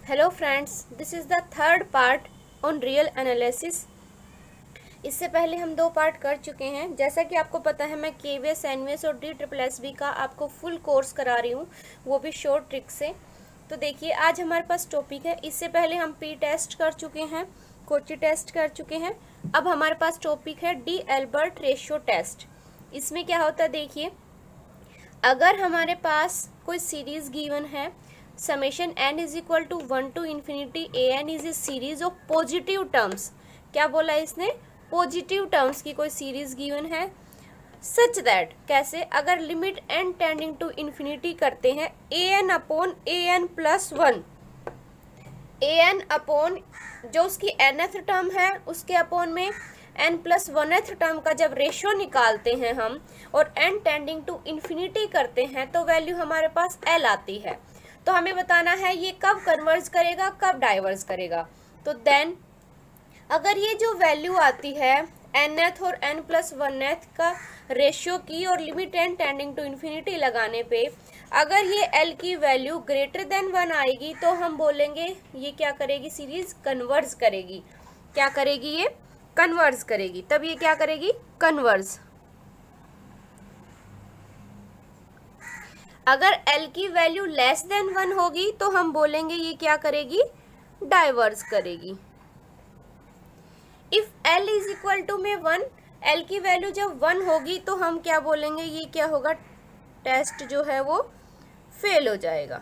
Hello friends, this is the third part on real analysis. इससे पहले हम 2 part कर चुके हैं। जैसा कि आपको पता है, मैं केवीएस, एनवीएस और DSSB का आपको फुल कोर्स करा रही हूँ, वो भी शॉर्ट ट्रिक से। तो देखिए, आज हमारे पास टॉपिक है। इससे पहले हम पी टेस्ट कर चुके हैं, कोची टेस्ट कर चुके हैं। अब हमारे पास टॉपिक है डी एल्बर्ट रेशियो टेस्ट। इसमें क्या होता है, देखिए, अगर हमारे पास कोई सीरीज गिवन है, summation n is equal to 1 to infinity an is a series of positive terms. क्या बोला इसने? पॉजिटिव टर्म्स की कोई सीरीज गिवन है, सच दैट, कैसे, अगर limit n tending to infinity करते हैं an upon an plus 1, an upon जो उसकी nth टर्म है उसके अपॉन में n प्लस 1th टर्म का जब रेशियो निकालते हैं हम और n टेंडिंग टू इन्फिनिटी करते हैं तो वैल्यू हमारे पास l आती है। तो हमें बताना है ये कब कन्वर्ज करेगा, कब डाइवर्ज करेगा। तो देन अगर ये जो वैल्यू आती है nth और n प्लस 1th का रेशियो की और limit n tending to infinity लगाने पे अगर ये l की वैल्यू ग्रेटर देन 1 आएगी तो हम बोलेंगे ये क्या करेगी, सीरीज कन्वर्ज करेगी। क्या करेगी? ये कन्वर्ज करेगी। तब ये क्या करेगी? कन्वर्ज। अगर l की वैल्यू लेस देन 1 होगी तो हम बोलेंगे ये क्या करेगी, डाइवर्ज करेगी। If l is equal to में 1, l की वैल्यू जब 1 होगी तो हम क्या बोलेंगे, ये क्या होगा, टेस्ट जो है वो फेल हो जाएगा।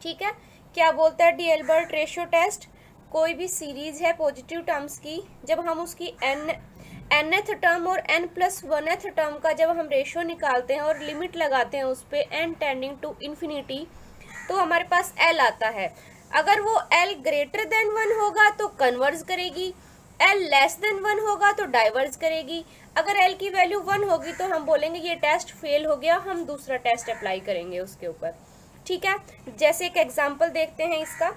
ठीक है। क्या बोलता है डी एल्बर्ट रेशियो टेस्ट? कोई भी सीरीज है पॉजिटिव टर्म्स की, जब हम उसकी nth टर्म और n प्लस 1th टर्म का जब हम रेशियो निकालते हैं और लिमिट लगाते हैं उस पे n टेंडिंग टू इन्फिनिटी तो हमारे पास l आता है। अगर वो l ग्रेटर देन 1 होगा तो कन्वर्ज करेगी, l लेस देन 1 होगा तो डाइवर्ज करेगी। अगर l की वैल्यू 1 होगी तो हम बोलेंगे ये टेस्ट फेल हो गया, हम दूसरा टेस्ट अप्लाई करेंगे उसके ऊपर। ठीक है। जैसे एक एग्जाम्पल देखते हैं इसका,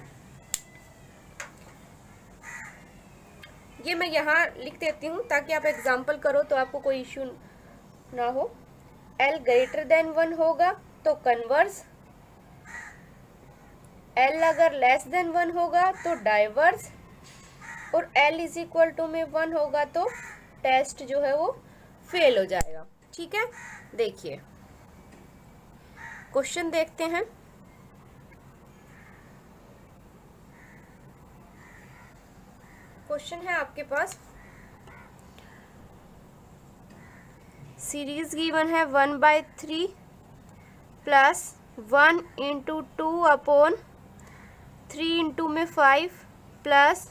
ये मैं यहाँ लिख देती हूँ ताकि आप एग्जाम्पल करो तो आपको कोई इश्यू ना हो। l ग्रेटर देन 1 होगा तो कन्वर्ज, l अगर लेस देन 1 होगा तो डाइवर्ज, और l इज इक्वल टू में 1 होगा तो टेस्ट जो है वो फेल हो जाएगा। ठीक है। देखिए क्वेश्चन देखते हैं। क्वेश्चन है आपके पास, सीरीज गिवन है 1/3 प्लस 1 इंटू 2 अपॉन 3 इंटू में 5 plus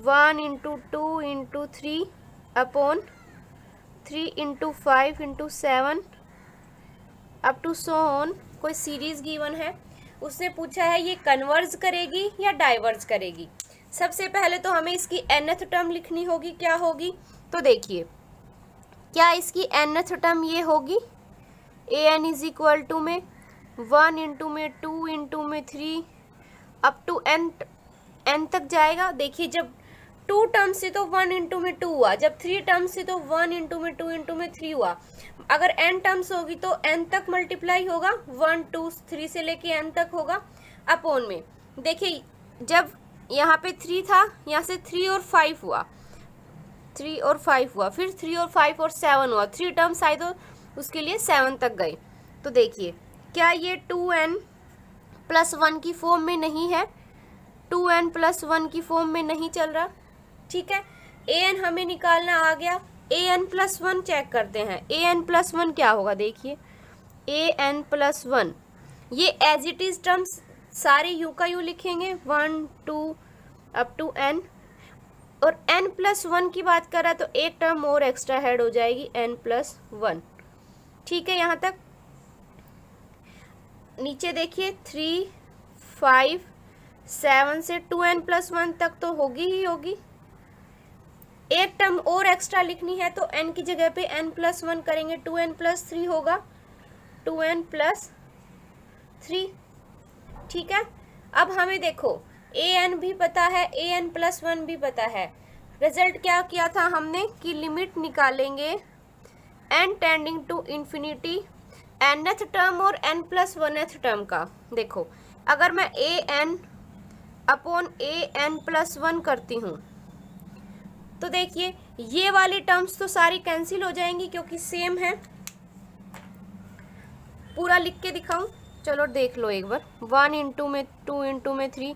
1 into 2 into 3 upon 3 into 5 into 7 up to so on. कोई सीरीज गिवन है, उसने पूछा है ये कन्वर्ज करेगी या डाइवर्ज करेगी। सबसे पहले तो हमें इसकी nth टर्म लिखनी होगी। क्या होगी? तो देखिए, क्या इसकी nth टर्म ये होगी, an इज इक्वल टू में 1 इंटू में 2 इंटू में 3 अप टू n तक जाएगा। देखिए, जब 2 टर्म से तो 1 इंटू में 2 हुआ, जब 3 टर्म से तो 1 इंटू में 2 इंटू में 3 हुआ। अगर n टर्म्स होगी तो n तक मल्टीप्लाई होगा, 1 2 3 से लेके n तक होगा अपॉन में। देखिए, जब यहाँ पे 3 था, यहाँ से 3 और 5 हुआ, 3 और 5 हुआ, फिर 3 और 5 और 7 हुआ, 3 टर्म्स आए तो उसके लिए 7 तक गए। तो देखिए, क्या ये 2n प्लस 1 की फॉर्म में नहीं है, 2n प्लस 1 की फॉर्म में नहीं चल रहा। ठीक है। an हमें निकालना आ गया, an प्लस 1 चेक करते हैं। an प्लस 1 क्या होगा, देखिए, an प्लस 1, ये एज इट इज टर्म्स सारे यू का यू लिखेंगे, 1 2 अप टू n, और n प्लस 1 की बात कर रहा तो एक टर्म और एक्स्ट्रा ऐड हो जाएगी, n प्लस 1। ठीक है। यहाँ तक नीचे देखिए, 3 5 7 से 2n प्लस 1 तक तो होगी ही होगी। एक टर्म और एक्स्ट्रा लिखनी है तो n की जगह पे n प्लस 1 करेंगे, 2n प्लस 3 होगा, 2n प्लस 3। ठीक है। अब हमें देखो an भी पता है, an प्लस 1 भी पता है। रिजल्ट क्या किया था हमने कि लिमिट निकालेंगे n tending to infinity nth term और n प्लस 1th टर्म का। देखो अगर मैं a n upon a n plus 1 करती हूँ तो देखिए ये वाली टर्म्स तो सारी कैंसिल हो जाएंगी क्योंकि सेम है। पूरा लिख के दिखाऊं, चलो देख लो एक बार। 1 इंटू में 2 इंटू में 3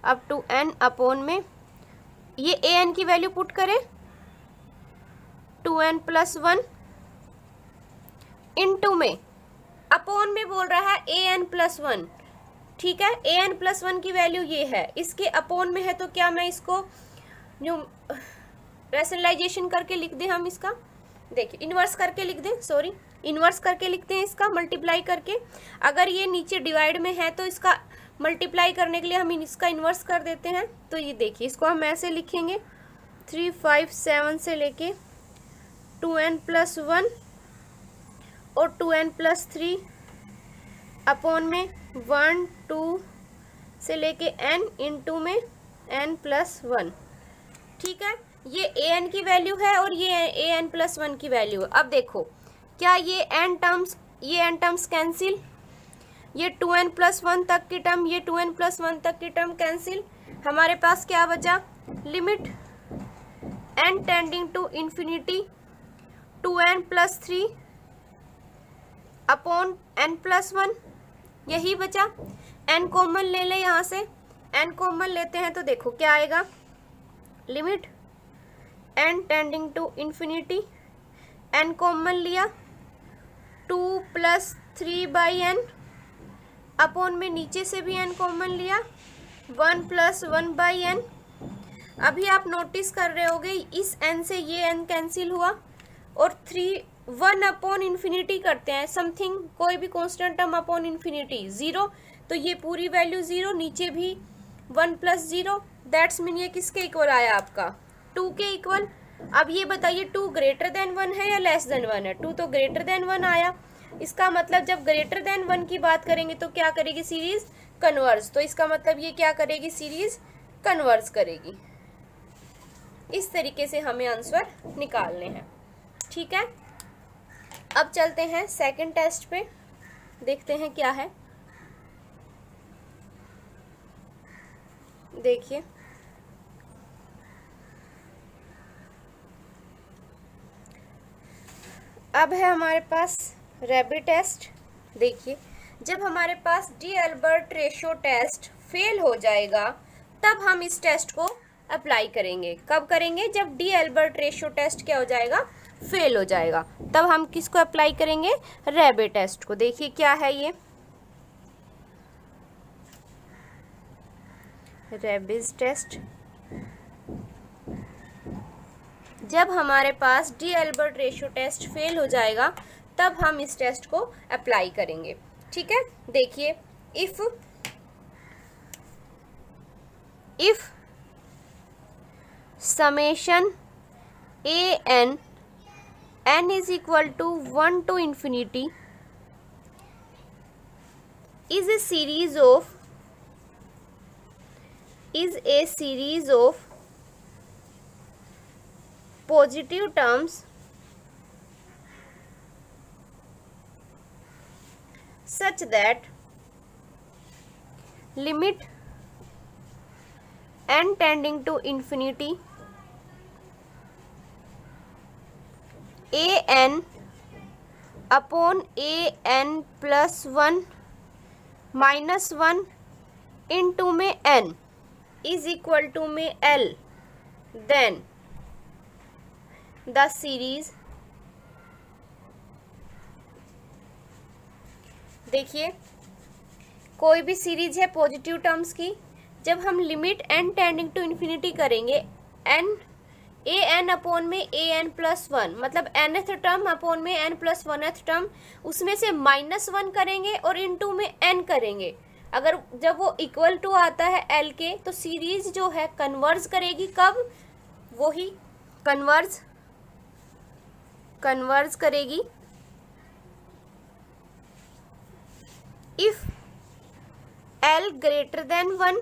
अप टू n अपॉन में ये ए एन की वैल्यू पुट करें 2n प्लस 1 इंटू में अपॉन में बोल रहा है ए एन प्लस 1। ठीक है, ए एन प्लस 1 की वैल्यू ये है, इसके अपॉन में है तो क्या मैं इसको जो रैशनलाइजेशन करके लिख दें हम इसका, देखिए इन्वर्स करके लिख दें, सॉरी इन्वर्स करके लिखते हैं इसका मल्टीप्लाई करके। अगर ये नीचे डिवाइड में है तो इसका मल्टीप्लाई करने के लिए हम इसका इन्वर्स कर देते हैं। तो ये देखिए इसको हम ऐसे लिखेंगे 3 5 7 से लेके 2n प्लस 1 और 2n प्लस 3 अपॉन में 1 2 से लेके n इंटू में n प्लस 1। ठीक है, ये ए एन की वैल्यू है और ये ए एन प्लस 1 की वैल्यू है। अब देखो क्या ये n टर्म्स कैंसिल, ये 2n प्लस 1 तक की टर्म, ये 2n प्लस 1 तक की टर्म कैंसिल। हमारे पास क्या बचा, limit n tending to infinity 2n plus 3 upon n plus 1, यही बचा। n कॉमन ले ले, यहाँ से n कॉमन लेते हैं तो देखो क्या आएगा, limit n tending to infinity, n common लिया 2 प्लस 3 बाई n अपॉन में नीचे से भी n कॉमन लिया 1 प्लस 1 बाई n। अभी आप नोटिस कर रहे होगे इस n से ये n कैंसिल हुआ और 1 अपॉन इन्फिनिटी करते हैं, समथिंग कोई भी कांस्टेंट टर्म अपॉन इन्फिनिटी 0, तो ये पूरी वैल्यू 0, नीचे भी 1 प्लस 0, दैट्स मीन ये किसके इक्वल आया आपका 2 के इक्वल। अब ये बताइए 2 ग्रेटर देन 1 है या लेस देन 1 है, 2 तो ग्रेटर देन 1 आया। इसका मतलब जब ग्रेटर देन 1 की बात करेंगे तो क्या करेगी सीरीज, कन्वर्स। तो इसका मतलब ये क्या करेगी, सीरीज कन्वर्स करेगी। इस तरीके से हमें आंसर निकालने हैं। ठीक है, अब चलते हैं सेकंड टेस्ट पे, देखते हैं क्या है। देखिए अब है हमारे पास रैबिट टेस्ट। देखिए जब हमारे पास D Albert ratio test fail हो जाएगा तब हम इस टेस्ट को अप्लाई करेंगे। कब करेंगे, जब डी एल्बर्ट रेशियो टेस्ट क्या हो जाएगा, फेल हो जाएगा, तब हम किसको अप्लाई करेंगे, रैबिट टेस्ट को। देखिए क्या है ये, रैबिट टेस्ट। जब हमारे पास D Albert ratio test fail हो जाएगा तब हम इस टेस्ट को अप्लाई करेंगे। ठीक है, देखिए if summation a n is equal to 1 to infinity is a series of positive terms such that limit n tending to infinity a n upon a n plus 1 minus 1 into में n is equal to में l, then the series, देखिए कोई भी series है positive terms की, जब हम limit n tending to infinity करेंगे n ए एन अपॉन में ए एन प्लस 1, मतलब nth टर्म अपॉन में n प्लस 1th टर्म, उसमें से -1 करेंगे और इनटू में n करेंगे। अगर जब वो इक्वल टू आता है l के तो सीरीज जो है कन्वर्ज करेगी। कब, वो ही कन्वर्ज करेगी if l greater than 1।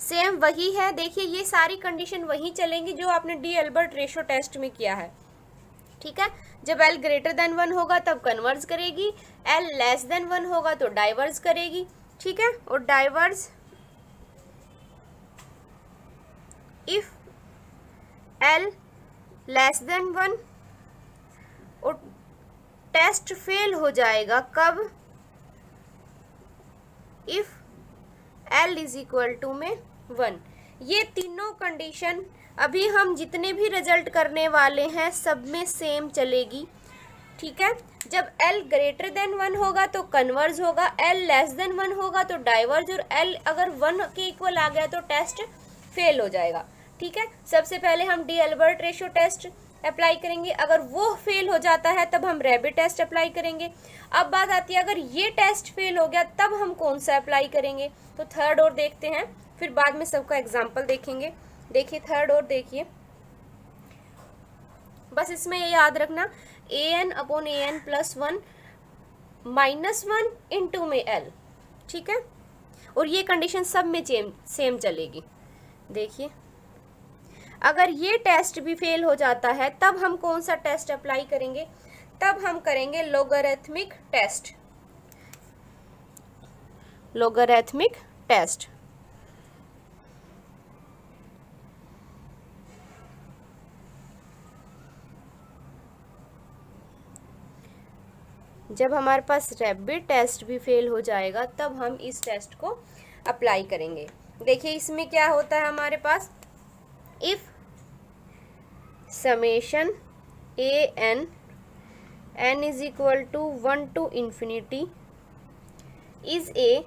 Same वही है, देखिए ये सारी कंडीशन वही चलेंगी जो आपने डी एल्बर्ट रेशियो टेस्ट में किया है। ठीक है, जब l ग्रेटर देन 1 होगा तब कन्वर्ज करेगी, l लेस देन 1 होगा तो डाइवर्ज करेगी। ठीक है। और diverge if L less than 1, और टेस्ट फेल हो जाएगा कब? If L is equal to में 1। ये तीनों कंडीशन अभी हम जितने भी रिजल्ट करने वाले हैं सब में सेम चलेगी, ठीक है। जब L ग्रेटर देन 1 होगा तो कन्वर्ज होगा, L लेस देन 1 होगा तो डाइवर्ज, और L अगर 1 के इक्वल आ गया तो टेस्ट फेल हो जाएगा, ठीक है। सबसे पहले हम D Albert ratio test apply करेंगे, अगर वो फेल हो जाता है तब हम रैबिट टेस्ट अप्लाई करेंगे। अब बात आती है अगर ये टेस्ट फेल हो गया तब हम कौन सा अप्लाई करेंगे, तो थर्ड और देखते हैं, फिर बाद में सबका एग्जाम्पल देखेंगे। देखिए थर्ड और देखिए, बस इसमें ये याद रखना an/an+1 -1 इंटू में L, ठीक है। और ये कंडीशन सब में सेम चलेगी। देखिए अगर ये टेस्ट भी फेल हो जाता है तब हम कौन सा टेस्ट अप्लाई करेंगे, तब हम करेंगे लोगरिथमिक टेस्ट। लोगरिथमिक टेस्ट जब हमारे पास रैबिट टेस्ट भी फेल हो जाएगा तब हम इस टेस्ट को अप्लाई करेंगे। देखिए इसमें क्या होता है हमारे पास, if summation n is equal to 1 to infinity is a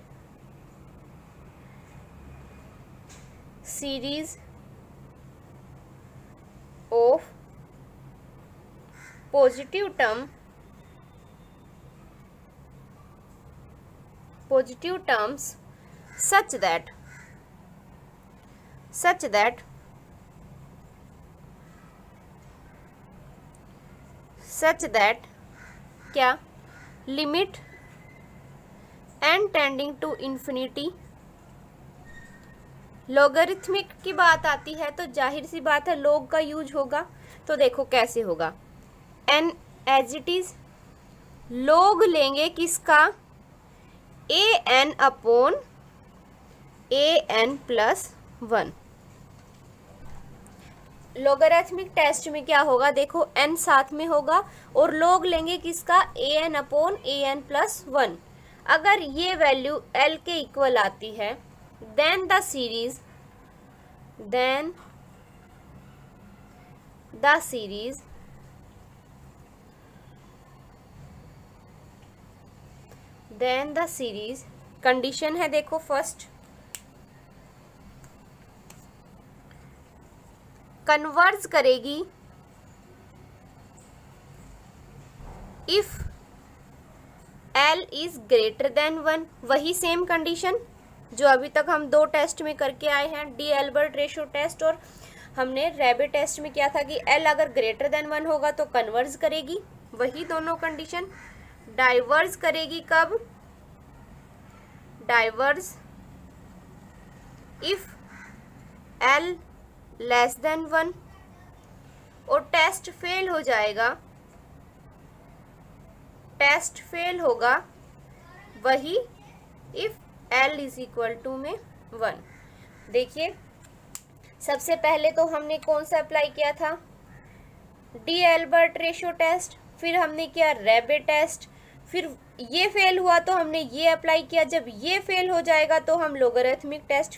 series of positive terms such that क्या limit n tending to infinity. Logarithmic की बात आती है तो जाहिर सी बात है लॉग का यूज होगा, तो देखो कैसे होगा, n as it is, log लेंगे किसका, an/an+1। लोगरिथमिक टेस्ट में क्या होगा, देखो n साथ में होगा और लॉग लेंगे किसका, an/an+1। अगर ये वैल्यू l के इक्वल आती है देन द सीरीज कंडीशन है, देखो फर्स्ट कन्वर्ज करेगी if L is greater than 1। वही सेम कंडीशन जो अभी तक हम दो टेस्ट में करके आए हैं, डी एल्बर्ट रेशियो टेस्ट और हमने रैबिट टेस्ट में किया था कि L अगर ग्रेटर देन 1 होगा तो कन्वर्ज करेगी, वही दोनों कंडीशन। डाइवर्ज करेगी कब, diverge if L less than 1, और टेस्ट फेल हो जाएगा, टेस्ट फेल होगा वही if L is equal to में 1। देखिए सबसे पहले तो हमने कौन सा अप्लाई किया था, डी एल्बर्ट रेशियो टेस्ट, फिर हमने किया रैबिट टेस्ट, फिर ये फेल हुआ तो हमने ये अप्लाई किया। जब ये फेल हो जाएगा तो हम लोगरिथमिक टेस्ट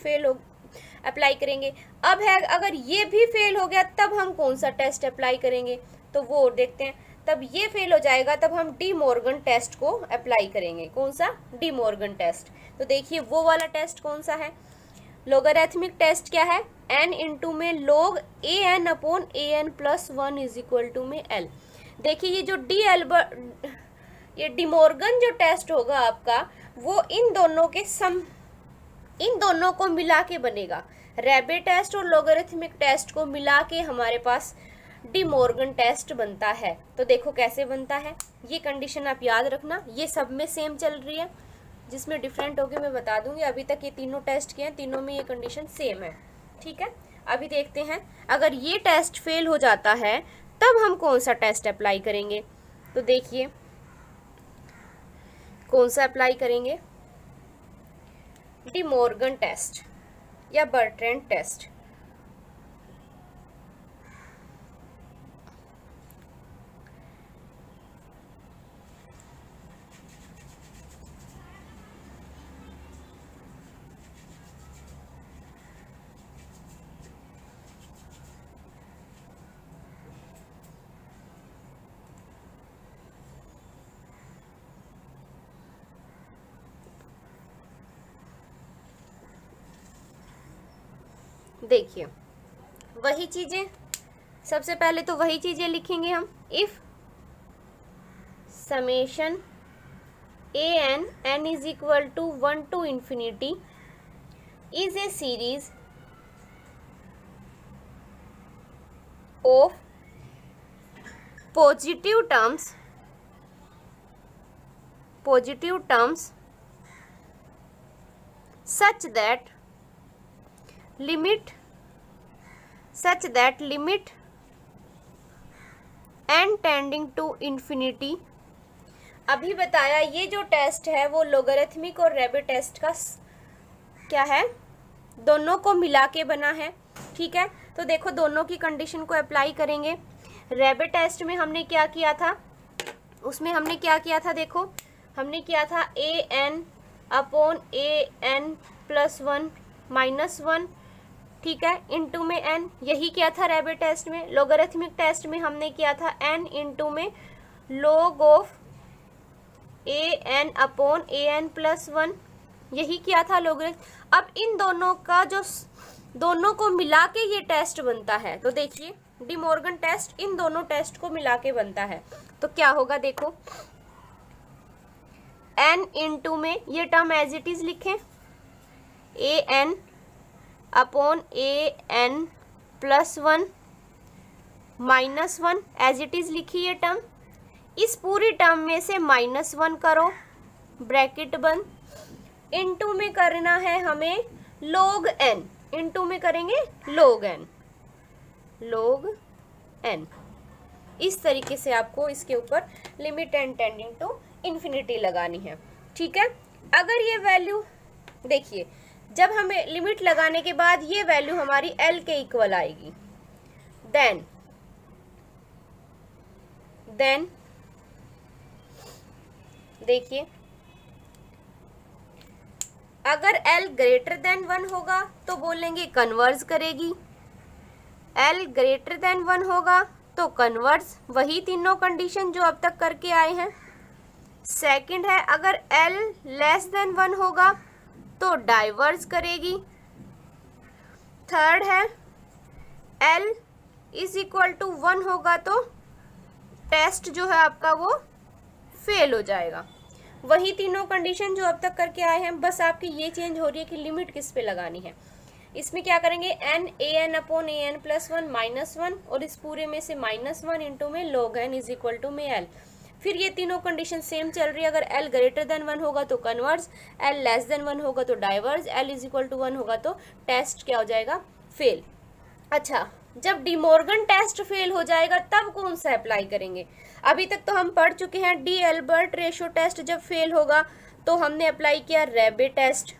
अप्लाई करेंगे। अब है अगर ये भी फेल हो गया तब हम कौन सा टेस्ट अप्लाई करेंगे, तो वो और देखते हैं। तब ये फेल हो जाएगा तब हम डी मॉर्गन टेस्ट को अप्लाई करेंगे। कौन सा, डी मॉर्गन टेस्ट। तो देखिए वो वाला टेस्ट कौन सा है, लोगरिथमिक टेस्ट क्या है, n इंटू में log an/an+1 is equal to में L। देखिए ये जो ये डी मॉर्गन जो टेस्ट होगा आपका वो इन दोनों को मिला के बनेगा। रैबिट टेस्ट और लोगरिथमिक टेस्ट को मिला के हमारे पास डी मॉर्गन टेस्ट बनता है। तो देखो कैसे बनता है, ये कंडीशन आप याद रखना, ये सब में सेम चल रही है, जिसमें डिफरेंट होके मैं बता दूंगी। अभी तक ये तीनों टेस्ट किए हैं, तीनों में ये कंडीशन सेम है, ठीक है। अभी देखते हैं अगर ये टेस्ट फेल हो जाता है तब हम कौन सा टेस्ट अप्लाई करेंगे। तो देखिए कौन सा अप्लाई करेंगे, डी मॉर्गन टेस्ट या बर्ट्रैंड टेस्ट। देखिए वही चीजें, सबसे पहले तो वही चीजें लिखेंगे हम। If summation an is equal to 1 to infinity is a series of positive terms such that limit n tending to infinity। अभी बताया ये जो टेस्ट है वो लोगरिथमिक और रेबिट टेस्ट का क्या है, दोनों को मिला के बना है। ठीक है, तो देखो दोनों की कंडीशन को अप्लाई करेंगे। रेबिट टेस्ट में हमने क्या किया था, उसमें हमने क्या किया था, देखो हमने किया था an upon an plus 1 minus 1, ठीक है, इनटू में n। यही किया था रेबिट टेस्ट में। लोगरिथमिक टेस्ट में हमने किया था n इनटू में log of an upon an plus 1, यही किया था लोगरिथम। अब इन दोनों का जो दोनों को मिला के ये टेस्ट बनता है, तो देखिए डी मॉर्गन टेस्ट इन दोनों टेस्ट को मिला के बनता है। तो क्या होगा, देखो n इनटू में ये टर्म एज इट इज लिखें an upon an plus 1 minus 1 as it is लिखी ये टर्म। इस पूरी टर्म में से -1 करो, ब्रैकेट बंद, इनटू में करना है हमें log n, इनटू में करेंगे log n। इस तरीके से आपको इसके ऊपर limit n tending to infinity लगानी है। ठीक है, अगर ये वैल्यू देखिए, जब हमें लिमिट लगाने के बाद ये वैल्यू हमारी l के इक्वल आएगी, देन देखिए अगर l ग्रेटर देन 1 होगा तो बोलेंगे कन्वर्ज करेगी, l ग्रेटर देन 1 होगा तो कन्वर्ज, वही तीनों कंडीशन जो अब तक करके आए हैं। सेकंड है अगर l लेस देन 1 होगा तो डाइवर्ज करेगी। थर्ड है l इज इक्वल टू 1 होगा तो टेस्ट जो है आपका वो फेल हो जाएगा। वही तीनों कंडीशन जो अब तक करके आए हैं, बस आपकी ये चेंज हो रही है कि लिमिट किस पे लगानी है। इसमें क्या करेंगे an upon an plus 1 minus 1, और इस पूरे में से -1 इंटू में log n is equal to में l। फिर ये तीनों कंडीशन सेम चल रही है, अगर l ग्रेटर देन 1 होगा तो कन्वर्ज, l लेस देन 1 होगा तो diverge, l is equal to 1 होगा तो टेस्ट क्या हो जाएगा, फेल। अच्छा, जब डी मॉर्गन टेस्ट फेल हो जाएगा तब कौन सा अप्लाई करेंगे। अभी तक तो हम पढ़ चुके हैं डी एल्बर्ट रेशियो टेस्ट जब फेल होगा तो हमने अप्लाई किया रेबिट टेस्ट,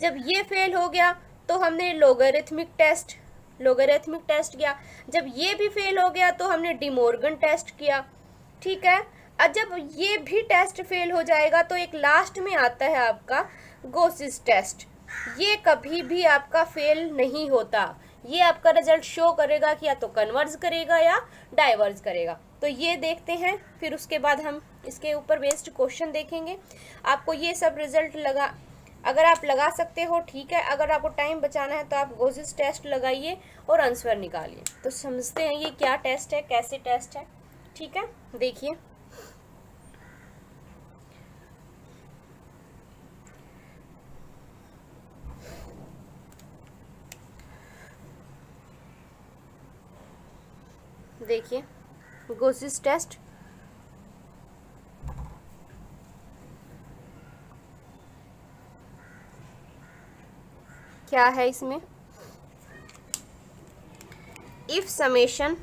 जब ये फेल हो गया तो हमने लोगरिथमिक टेस्ट किया, जब ये भी फेल हो गया तो हमने डी मॉर्गन टेस्ट किया। ठीक है, और जब ये भी टेस्ट फेल हो जाएगा तो एक लास्ट में आता है आपका गोसिस टेस्ट। ये कभी भी आपका फेल नहीं होता, ये आपका रिजल्ट शो करेगा कि या तो कन्वर्ज करेगा या डाइवर्ज करेगा। तो ये देखते हैं, फिर उसके बाद हम इसके ऊपर बेस्ड क्वेश्चन देखेंगे। आपको ये सब रिजल्ट अगर आप लगा सकते हो ठीक है, अगर आपको टाइम बचाना है तो आप गोसिस टेस्ट लगाइए और आंसर निकालिए। तो समझते हैं ये क्या टेस्ट है, कैसे टेस्ट है। ठीक है, देखिए गोसिस टेस्ट क्या है, इसमें if summation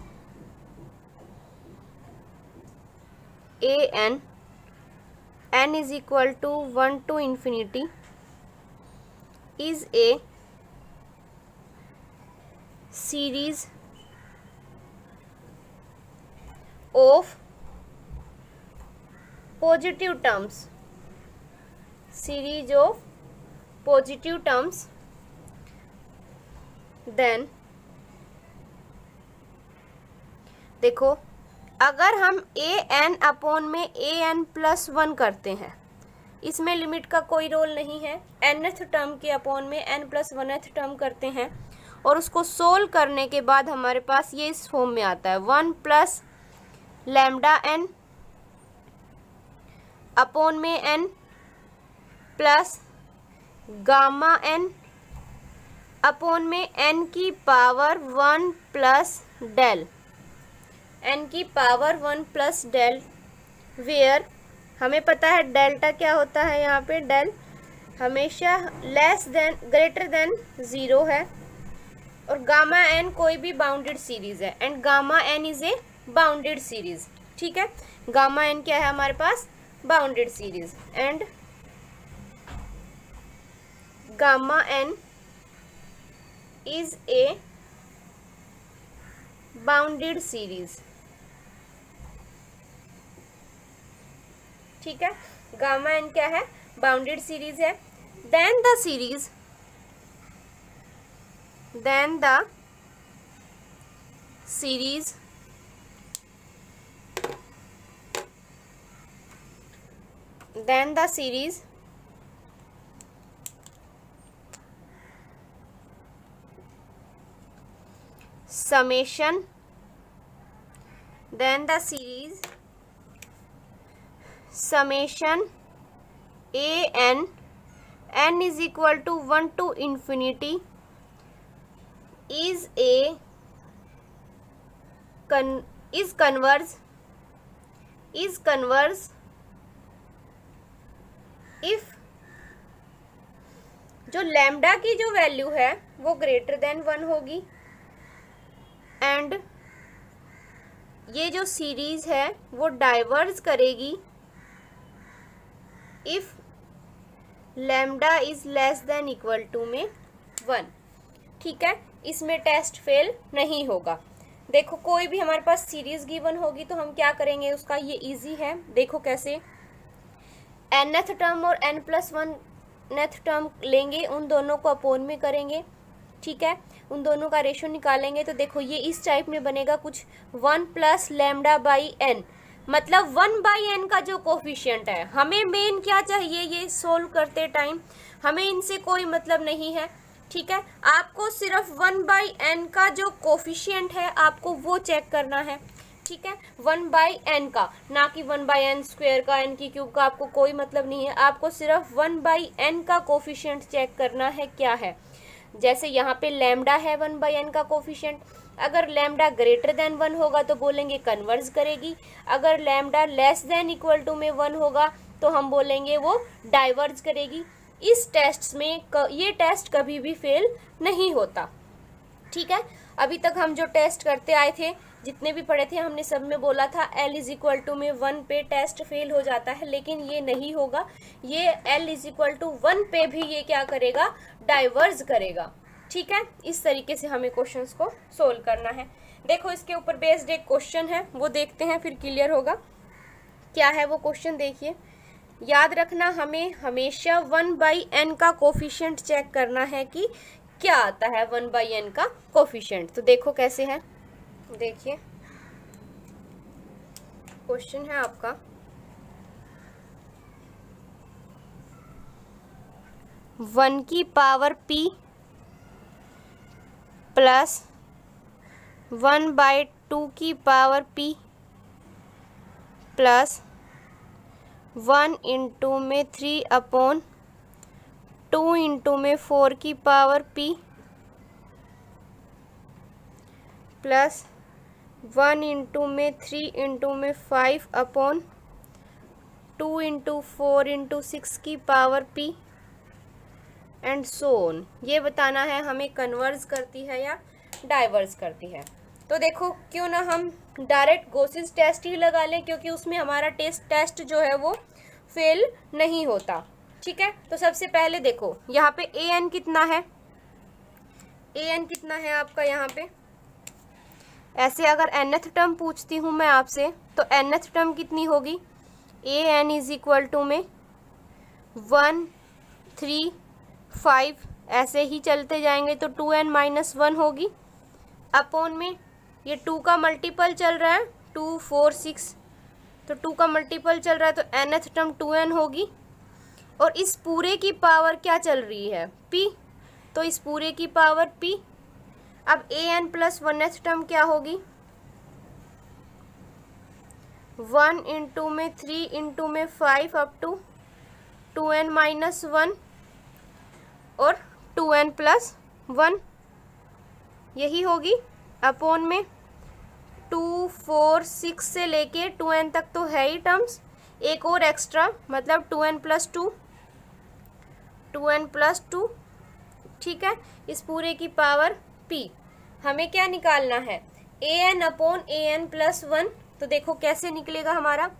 an n is equal to 1 to infinity is a series of positive terms, series of positive terms, then देखो अगर हम ए एन अपॉन में ए एन प्लस वन करते हैं, इसमें लिमिट का कोई रोल नहीं है, nth टर्म के अपॉन में n प्लस 1th टर्म करते हैं और उसको सोल्व करने के बाद हमारे पास ये इस फॉर्म में आता है 1 प्लस लैम्डा n अपॉन में n plus gamma n upon में n की पावर 1 प्लस डेल, n की पावर 1 प्लस डेल, वेयर हमें पता है डेल्टा क्या होता है, यहाँ पे डेल हमेशा लेस देन ग्रेटर देन 0 है और गामा n कोई भी बाउंडेड सीरीज है and gamma n is a bounded series. ठीक है, गामा n क्या है हमारे पास, bounded series, and gamma n is a bounded series. ठीक है, गामा n क्या है, बाउंडेड सीरीज है। Then the series, then the series summation, then the series summation a n is equal to 1 to infinity is converse if जो lambda की जो value है वो ग्रेटर देन 1 होगी एंड ये जो सीरीज है वो डाइवर्ज करेगी if lambda is less than equal to में 1। ठीक है, इसमें टेस्ट फेल नहीं होगा। देखो कोई भी हमारे पास सीरीज गिवन होगी तो हम क्या करेंगे उसका, ये इजी है, देखो कैसे, nth टर्म और n प्लस 1th टर्म लेंगे, उन दोनों को अपॉन में करेंगे। ठीक है, उन दोनों का रेशियो निकालेंगे तो देखो ये इस टाइप में बनेगा कुछ 1 प्लस लैम्डा बाई n, मतलब 1 बाई n का जो कोफिशिएंट है, हमें मेन क्या चाहिए ये सोल्व करते टाइम, हमें इनसे कोई मतलब नहीं है। ठीक है, आपको सिर्फ 1 बाई n का जो कोफिशिएंट है आपको वो चेक करना है। ठीक है, 1 बाई n का, ना कि 1 बाई n स्क्वायर का, n की क्यूब का, आपको कोई मतलब नहीं है, आपको सिर्फ 1 बाई n का कोफिशिएंट चेक करना है क्या है। जैसे यहाँ पे लैम्डा है 1 बाई n का कोफिशिएंट, अगर लैम्डा ग्रेटर देन 1 होगा तो बोलेंगे कन्वर्ज करेगी, अगर lambda less than equal to में 1 होगा तो हम बोलेंगे वो डाइवर्ज करेगी। इस टेस्ट में ये टेस्ट कभी भी फेल नहीं होता। ठीक है, अभी तक हम जो टेस्ट करते आए थे, जितने भी पढ़े थे, हमने सब में बोला था l इज इक्वल टू में 1 पे टेस्ट फेल हो जाता है, लेकिन ये नहीं होगा, ये l इज इक्वल टू 1 पे भी ये क्या करेगा, डाइवर्ज करेगा। ठीक है, इस तरीके से हमें क्वेश्चंस को सोल्व करना है। देखो इसके ऊपर बेस्ड एक क्वेश्चन है, वो देखते हैं फिर क्लियर होगा। क्या है वो क्वेश्चन, देखिए, याद रखना हमें हमेशा 1 बाई n का कोफिशिएंट चेक करना है कि क्या आता है 1 बाई n का कोफिशिएंट। तो देखो कैसे है, देखिए क्वेश्चन है आपका, वन की पावर p प्लस 1 बाई 2 की पावर p प्लस 1 इंटू में 3 अपॉन 2 इंटू में 4 की पावर p प्लस 1 इंटू में 3 इंटू में 5 अपॉन 2 इंटू 4 इंटू 6 की power p and so on. ये बताना है हमें कन्वर्ज करती है या डाइवर्स करती है। तो देखो क्यों ना हम डायरेक्ट गॉसिस टेस्ट ही लगा लें, क्योंकि उसमें हमारा टेस्ट जो है वो फेल नहीं होता। ठीक है, तो सबसे पहले देखो यहाँ पे ए एन कितना है, ए एन कितना है आपका यहाँ पे। ऐसे अगर nth टर्म पूछती हूँ मैं आपसे तो nth टर्म कितनी होगी, ए एन इज इक्वल टू में 1 3 5, ऐसे ही चलते जाएंगे तो 2n माइनस 1 होगी। अपॉन में ये 2 का मल्टीपल चल रहा है, 2 4 6, तो 2 का मल्टीपल चल रहा है तो nth टर्म 2n होगी। और इस पूरे की पावर क्या चल रही है, p, तो इस पूरे की पावर p। अब ए एन प्लस 1th टर्म क्या होगी, 1 इंटू में 3 इंटू में 5 अप टू 2n माइनस 1 और 2n प्लस 1, यही होगी। अपॉन में 2 4 6 से लेके 2n तक तो है ही टर्म्स, एक और एक्स्ट्रा मतलब 2n प्लस 2, 2n प्लस 2, ठीक है। इस पूरे की पावर p। हमें क्या निकालना है, ए n upon a n plus 1। तो देखो कैसे निकलेगा हमारा,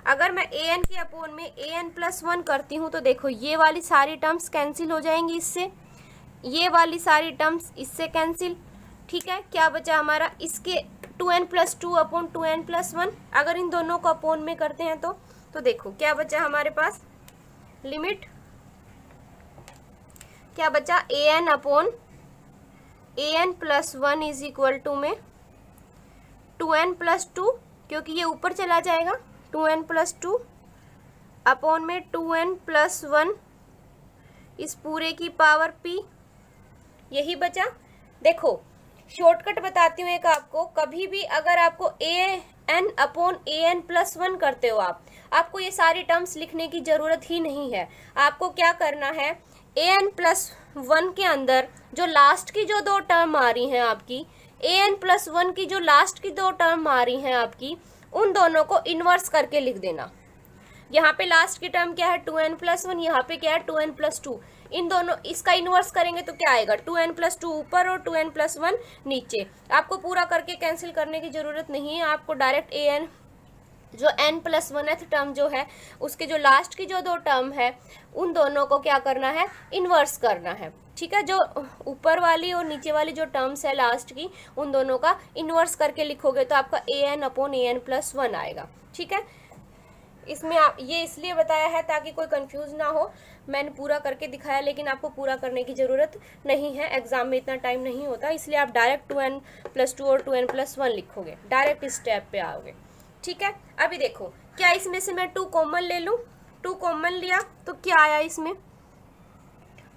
अगर मैं ए एन के अपॉन में ए एन प्लस 1 करती हूँ तो देखो ये वाली सारी टर्म्स कैंसिल हो जाएंगी इससे, ये वाली सारी टर्म्स इससे कैंसिल, ठीक है। क्या बचा हमारा, इसके 2n plus 2 upon 2n plus 1, अगर इन दोनों को अपॉन में करते हैं तो देखो क्या बचा हमारे पास, लिमिट क्या बचा, a n upon a n plus 1 is equal to में 2n प्लस 2, क्योंकि ये ऊपर चला जाएगा, 2n प्लस 2 अपॉन में 2n प्लस 1, इस पूरे की पावर p, यही बचा। देखो शॉर्टकट बताती हूँ एक आपको, कभी भी अगर आपको ए n upon a n plus 1 करते हो आपको ये सारी टर्म्स लिखने की जरूरत ही नहीं है। आपको क्या करना है, ए एन प्लस 1 के अंदर जो लास्ट की जो 2 टर्म आ रही हैं आपकी, ए एन प्लस 1 की जो लास्ट की 2 टर्म आ रही हैं आपकी, उन दोनों को इन्वर्स करके लिख देना। यहाँ पे लास्ट की टर्म क्या है 2n प्लस 1, यहाँ पे क्या है 2n प्लस 2, इन दोनों इसका इन्वर्स करेंगे तो क्या आएगा 2n प्लस 2 ऊपर और 2n प्लस 1 नीचे। आपको पूरा करके कैंसिल करने की जरूरत नहीं है, आपको डायरेक्ट ए एन जो n प्लस 1th टर्म जो है उसके जो लास्ट की जो 2 टर्म है उन दोनों को क्या करना है, इन्वर्स करना है, ठीक है। जो ऊपर वाली और नीचे वाली जो टर्म्स है लास्ट की, उन दोनों का इन्वर्स करके लिखोगे तो आपका ए n upon a n plus 1 आएगा, ठीक है। इसमें आप ये इसलिए बताया है ताकि कोई कंफ्यूज ना हो, मैंने पूरा करके दिखाया, लेकिन आपको पूरा करने की ज़रूरत नहीं है, एग्जाम में इतना टाइम नहीं होता, इसलिए आप डायरेक्ट 2n प्लस 2 और 2n प्लस 1 लिखोगे, डायरेक्ट इस स्टेप पे आओगे, ठीक है। अभी देखो क्या इसमें से मैं 2 कॉमन ले लूँ, 2 कॉमन लिया तो क्या आया, इसमें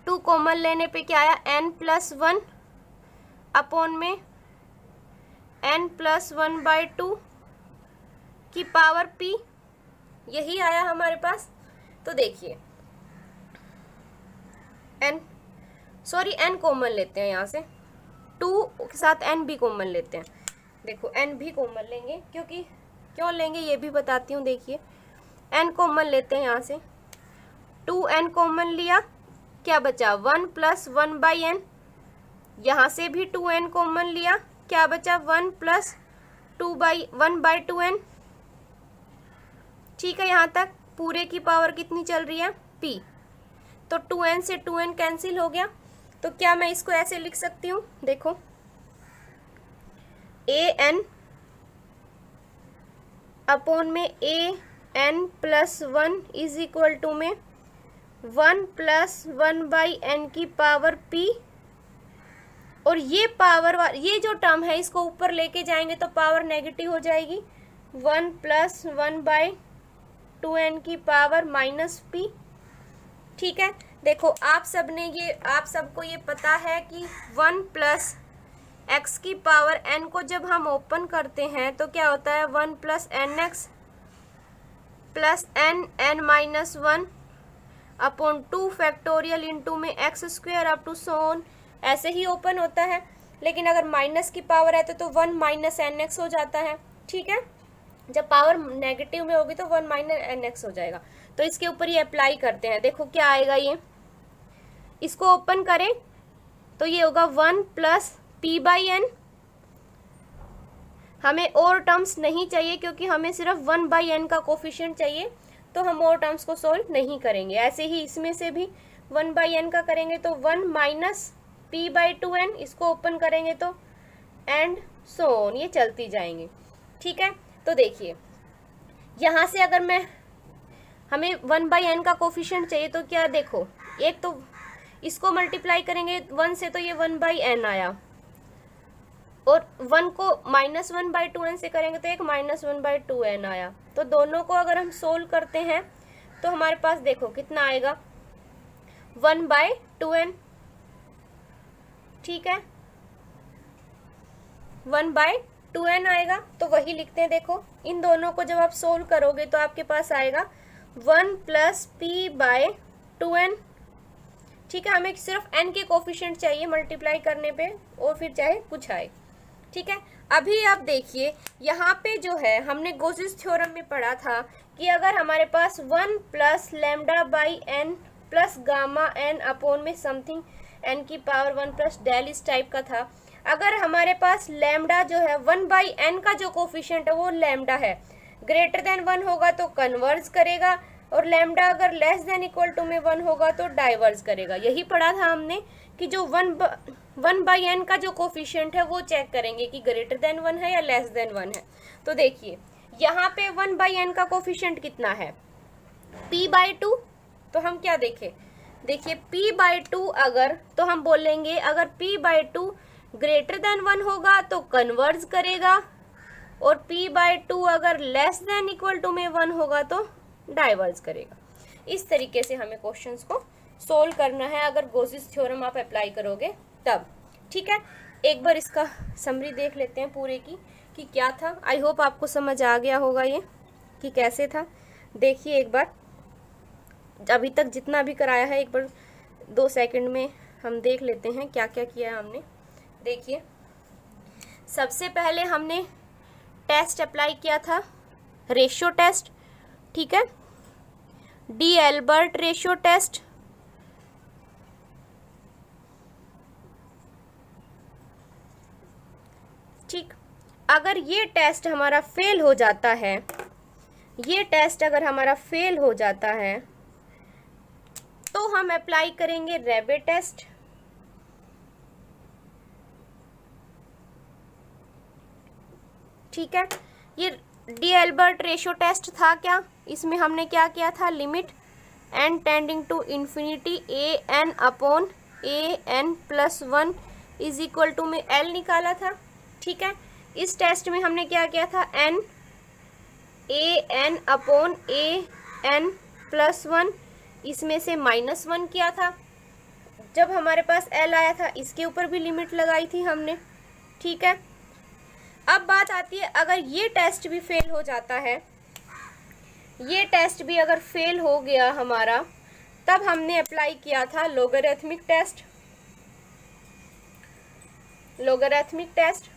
2 कॉमन लेने पे क्या आया, n प्लस 1 अपॉन में n प्लस 1/2 की पावर p, यही आया हमारे पास। तो देखिए n कॉमन लेते हैं, यहाँ से 2 के साथ n भी कॉमन लेते हैं। देखो n भी कॉमन लेंगे, क्योंकि क्यों लेंगे ये भी बताती हूँ। देखिए n कॉमन लेते हैं, यहाँ से 2n कॉमन लिया, क्या बचा 1 प्लस 1/n, यहाँ से भी 2n कॉमन लिया, क्या बचा 1 प्लस 1/2n, ठीक है। यहाँ तक पूरे की पावर कितनी चल रही है, p, तो 2n से 2n कैंसिल हो गया। तो क्या मैं इसको ऐसे लिख सकती हूँ, देखो ए एन अपॉन में a n plus 1 is equal to में 1 प्लस 1/n की पावर p, और ये पावर ये जो टर्म है इसको ऊपर लेके जाएंगे तो पावर नेगेटिव हो जाएगी, 1 प्लस 1/2n की पावर माइनस p, ठीक है। देखो आप सबको ये पता है कि 1 प्लस x की पावर n को जब हम ओपन करते हैं तो क्या होता है, 1 plus nx plus n minus 1 upon 2 factorial into में x² up to so on, ऐसे ही ओपन होता है। लेकिन अगर माइनस की पावर है तो 1 माइनस nx हो जाता है, ठीक है। जब पावर नेगेटिव में होगी तो 1 माइनस nx हो जाएगा। तो इसके ऊपर ये अप्लाई करते हैं, देखो क्या आएगा, ये इसको ओपन करें तो ये होगा 1 प्लस p/n। हमें और टर्म्स नहीं चाहिए क्योंकि हमें सिर्फ 1/n का कोफिशिएंट चाहिए, तो हम और टर्म्स को सोल्व नहीं करेंगे। ऐसे ही इसमें से भी 1/n का करेंगे तो 1 माइनस p/2n, इसको ओपन करेंगे तो एंड सो ऑन, ये चलती जाएंगे। ठीक है, तो देखिए यहाँ से अगर हमें 1/n का कोफिशिएंट चाहिए तो क्या, देखो एक तो इसको मल्टीप्लाई करेंगे 1 से तो ये 1/n आया, और 1 को -1/2n से करेंगे तो एक -1/2n आया। तो दोनों को अगर हम सोल्व करते हैं तो हमारे पास देखो कितना आएगा, 1/2n। ठीक है, 1/2n आएगा। तो वही लिखते हैं, देखो इन दोनों को जब आप सोल्व करोगे तो आपके पास आएगा 1 + p/2n। ठीक है, हमें सिर्फ n के कोफिशिएंट चाहिए मल्टीप्लाई करने पे, और फिर चाहे कुछ आए। ठीक है, अभी आप देखिए यहाँ पे जो है हमने गोसिस थ्योरम में पढ़ा था कि अगर हमारे पास 1 + λ/n + γ(n) अपॉन में समथिंग n की पावर 1 + del इस टाइप का था, अगर हमारे पास लैम्डा जो है 1/n का जो कोफिशिएंट है वो लैम्डा है, ग्रेटर देन 1 होगा तो कन्वर्ज करेगा, और लैम्डा अगर लेस देन इक्वल टू में 1 होगा तो डाइवर्ज करेगा। यही पढ़ा था हमने कि जो 1/n का जो कोफिशिएंट है वो चेक करेंगे कि ग्रेटर देन 1 है या लेस देन 1 है। तो देखिए यहाँ पे 1/n का कोफिशिएंट कितना है, p/2। तो हम क्या देखें, देखिए p/2 अगर, तो हम बोलेंगे अगर p/2 ग्रेटर देन 1 होगा तो कन्वर्ज करेगा, और p/2 अगर लेस देन इक्वल टू में 1 होगा तो डाइवर्ज करेगा। इस तरीके से हमें क्वेश्चंस को सोल्व करना है अगर गोसिस थ्योरम आप अप्लाई करोगे तब। ठीक है, एक बार इसका समरी देख लेते हैं पूरे की कि क्या था। आई होप आपको समझ आ गया होगा ये कि कैसे था। देखिए एक बार, अभी तक जितना भी कराया है एक बार 2 सेकंड में हम देख लेते हैं क्या क्या किया है हमने। देखिए सबसे पहले हमने टेस्ट अप्लाई किया था, रेशियो टेस्ट। ठीक है, डी एल्बर्ट रेशियो टेस्ट। ठीक, अगर ये टेस्ट हमारा फेल हो जाता है, ये टेस्ट अगर हमारा फेल हो जाता है तो हम अप्लाई करेंगे रेबे टेस्ट। ठीक है, ये डी एल्बर्ट रेशियो टेस्ट था क्या, इसमें हमने क्या किया था, limit n tending to infinity an upon an + 1 is equal to में l निकाला था। ठीक है, इस टेस्ट में हमने क्या किया था, an अपॉन an + 1, इसमें से -1 किया था। जब हमारे पास l आया था इसके ऊपर भी लिमिट लगाई थी हमने। ठीक है, अब बात आती है अगर ये टेस्ट भी फेल हो जाता है, ये टेस्ट भी अगर फेल हो गया हमारा, तब हमने अप्लाई किया था logarithmic test. Logarithmic test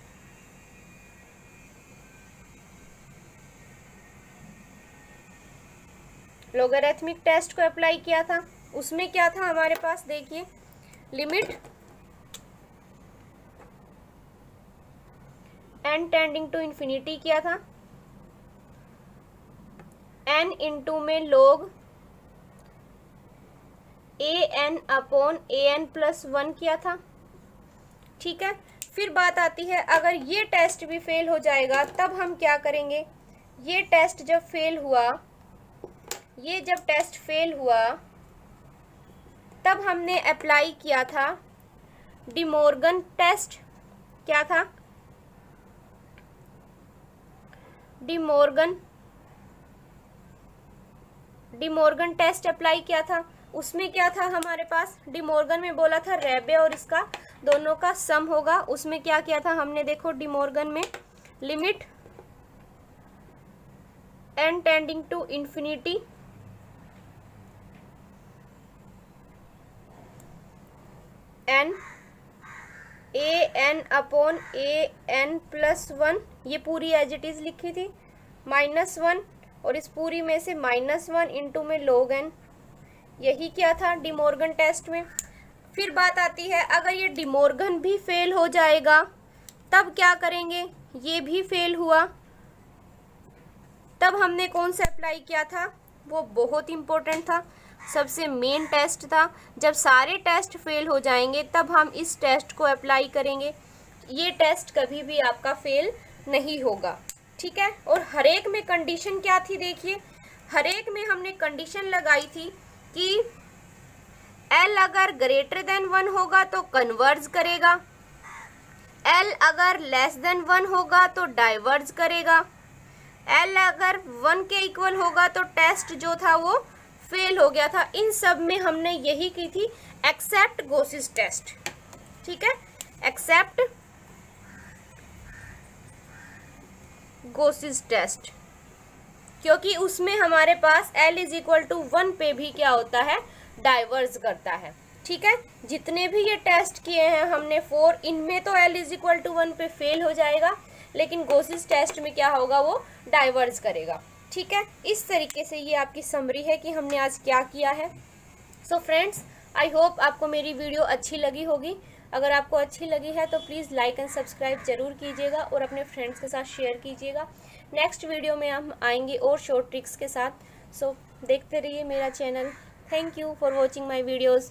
logarithmic test को अप्लाई किया था। उसमें क्या था हमारे पास, देखिए limit n tending to infinity किया था, n इंटू में log an अपॉन an + 1 किया था। ठीक है, फिर बात आती है अगर ये टेस्ट भी फेल हो जाएगा तब हम क्या करेंगे, ये टेस्ट जब फेल हुआ, ये जब टेस्ट फेल हुआ तब हमने अप्लाई किया था डी मॉर्गन टेस्ट। क्या था, डी मॉर्गन टेस्ट अप्लाई किया था। उसमें क्या था हमारे पास, डी मॉर्गन में बोला था रेबे और इसका दोनों का सम होगा। उसमें क्या किया था हमने, देखो डी मॉर्गन में limit n tending to infinity n an upon an + 1, ये पूरी एज इट इज लिखी थी, -1, और इस पूरी में से -1 इंटू में log n, यही क्या था डी मॉर्गन टेस्ट में। फिर बात आती है अगर ये डी मॉर्गन भी फेल हो जाएगा तब क्या करेंगे, ये भी फेल हुआ, तब हमने कौन सा अप्लाई किया था, वो बहुत इम्पोर्टेंट था, सबसे मेन टेस्ट था। जब सारे टेस्ट फेल हो जाएंगे तब हम इस टेस्ट को अप्लाई करेंगे। ये टेस्ट कभी भी आपका फेल नहीं होगा, ठीक है। और हर एक में कंडीशन क्या थी, देखिए हर एक में हमने कंडीशन लगाई थी कि L अगर ग्रेटर देन 1 होगा तो कन्वर्ज करेगा, L अगर लेस देन 1 होगा तो डाइवर्ज करेगा, L अगर 1 के इक्वल होगा तो टेस्ट जो था वो फेल हो गया था। इन सब में हमने यही की थी एक्सेप्ट गोसिस टेस्ट, ठीक है, एक्सेप्ट गोसिस टेस्ट, क्योंकि उसमें हमारे पास L इज इक्वल टू 1 पे भी क्या होता है, डाइवर्ज करता है, ठीक है। जितने भी ये टेस्ट किए हैं हमने 4, इनमें तो L इज इक्वल टू 1 पे फेल हो जाएगा, लेकिन गोसिस टेस्ट में क्या होगा, वो डाइवर्ज करेगा, ठीक है। इस तरीके से ये आपकी समरी है कि हमने आज क्या किया है। सो फ्रेंड्स, आई होप आपको मेरी वीडियो अच्छी लगी होगी। अगर आपको अच्छी लगी है तो प्लीज़ लाइक एंड सब्सक्राइब जरूर कीजिएगा और अपने फ्रेंड्स के साथ शेयर कीजिएगा। नेक्स्ट वीडियो में हम आएंगे और शॉर्ट ट्रिक्स के साथ। सो देखते रहिए मेरा channel. Thank you for watching my videos.